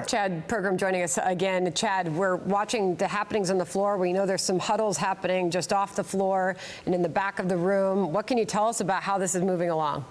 Chad Pergram joining us again. Chad, we're watching the happenings on the floor. We know there's some huddles happening just off the floor and in the back of the room. What can you tell us about how this is moving along?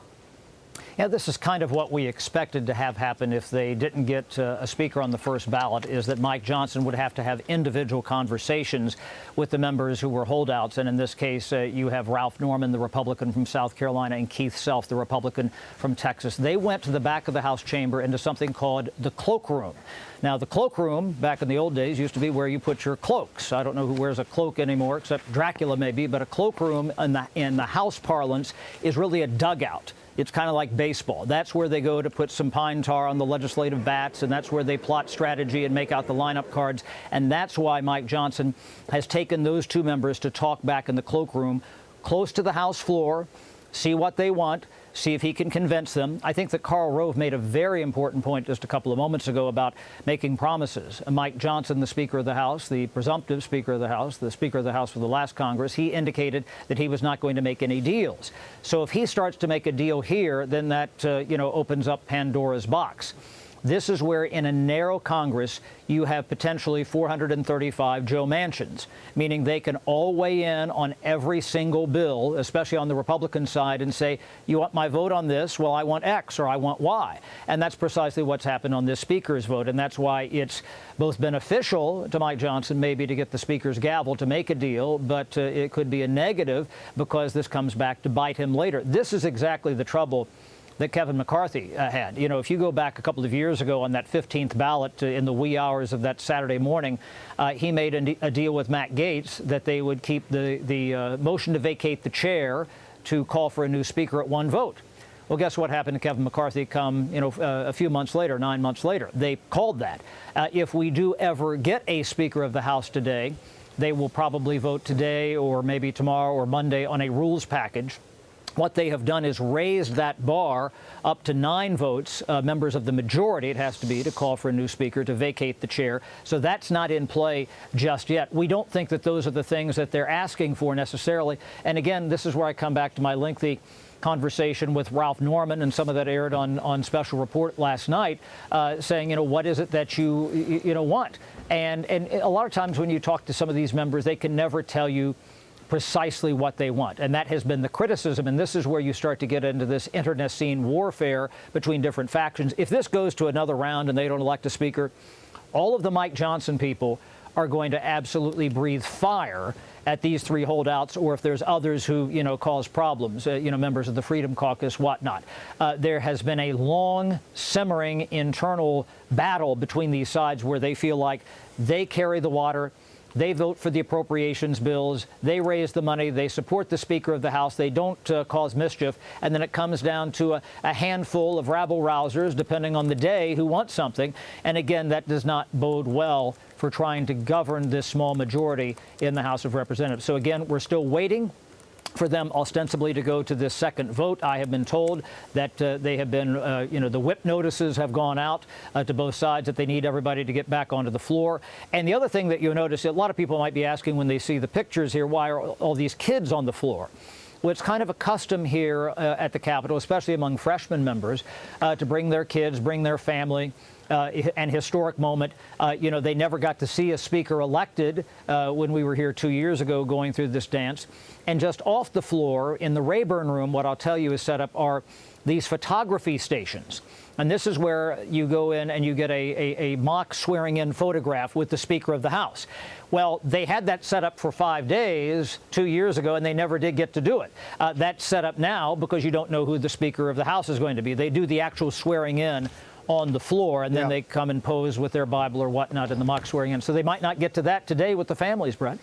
Yeah, this is kind of what we expected to have happen if they didn't get a speaker on the first ballot, is that Mike Johnson would have to have individual conversations with the members who were holdouts. And in this case, you have Ralph Norman, the Republican from South Carolina, and Keith Self, the Republican from Texas. They went to the back of the House chamber into something called the cloakroom. Now, the cloakroom, back in the old days, used to be where you put your cloaks. I don't know who wears a cloak anymore, except Dracula maybe, but a cloakroom in the House parlance is really a dugout. It's kind of like baseball. That's where they go to put some pine tar on the legislative bats, and that's where they plot strategy and make out the lineup cards. And that's why Mike Johnson has taken those two members to talk back in the cloakroom, close to the House floor, see what they want, see if he can convince them. I think that Karl Rove made a very important point just a couple of moments ago about making promises. Mike Johnson, the Speaker of the House, the presumptive Speaker of the House, the Speaker of the House for the last Congress, he indicated that he was not going to make any deals. So if he starts to make a deal here, then that, opens up Pandora's box. This is where, in a narrow Congress, you have potentially 435 Joe Manchins, meaning they can all weigh in on every single bill, especially on the Republican side, and say, you want my vote on this? Well, I want X or I want Y. And that's precisely what's happened on this Speaker's vote. And that's why it's both beneficial to Mike Johnson maybe to get the Speaker's gavel to make a deal, but it could be a negative because this comes back to bite him later. This is exactly the trouble that Kevin McCarthy had. You know, if you go back a couple of years ago on that 15th ballot in the wee hours of that Saturday morning, he made a deal with Matt Gaetz that they would keep the motion to vacate the chair to call for a new speaker at one vote. Well, guess what happened to Kevin McCarthy a few months later, 9 months later? They called that. If we do ever get a Speaker of the House today, they will probably vote today or maybe tomorrow or Monday on a rules package. What they have done is raised that bar up to 9 votes, members of the majority, it has to be, to call for a new speaker to vacate the chair. So that's not in play just yet. We don't think that those are the things that they're asking for necessarily. And again, this is where I come back to my lengthy conversation with Ralph Norman, and some of that aired on Special Report last night, saying, what is it that you want? And a lot of times when you talk to some of these members, they can never tell you precisely what they want. And that has been the criticism. And this is where you start to get into this internecine warfare between different factions. If this goes to another round and they don't elect a speaker, all of the Mike Johnson people are going to absolutely breathe fire at these 3 holdouts, or if there's others who, cause problems, members of the Freedom Caucus, whatnot. There has been a long, simmering internal battle between these sides where they feel like they carry the water. They vote for the appropriations bills. They raise the money. They support the Speaker of the House. They don't cause mischief. And then it comes down to a handful of rabble-rousers, depending on the day, who want something. And again, that does not bode well for trying to govern this small majority in the House of Representatives. So again, we're still waiting for them ostensibly to go to this second vote. I have been told that they have been, the whip notices have gone out to both sides that they need everybody to get back onto the floor. And the other thing that you'll notice, a lot of people might be asking when they see the pictures here, why are all these kids on the floor? Well, it's kind of a custom here at the Capitol, especially among freshman members, to bring their kids, bring their family. An historic moment. They never got to see a speaker elected when we were here 2 years ago going through this dance. And just off the floor in the Rayburn room, what I'll tell you is set up are these photography stations. And this is where you go in and you get a mock swearing-in photograph with the Speaker of the House. Well, they had that set up for 5 days 2 years ago, and they never did get to do it. That's set up now because you don't know who the Speaker of the House is going to be. They do the actual swearing-in on the floor, and then they come and pose with their Bible or whatnot in the mock swearing-in. So they might not get to that today with the families, Brett.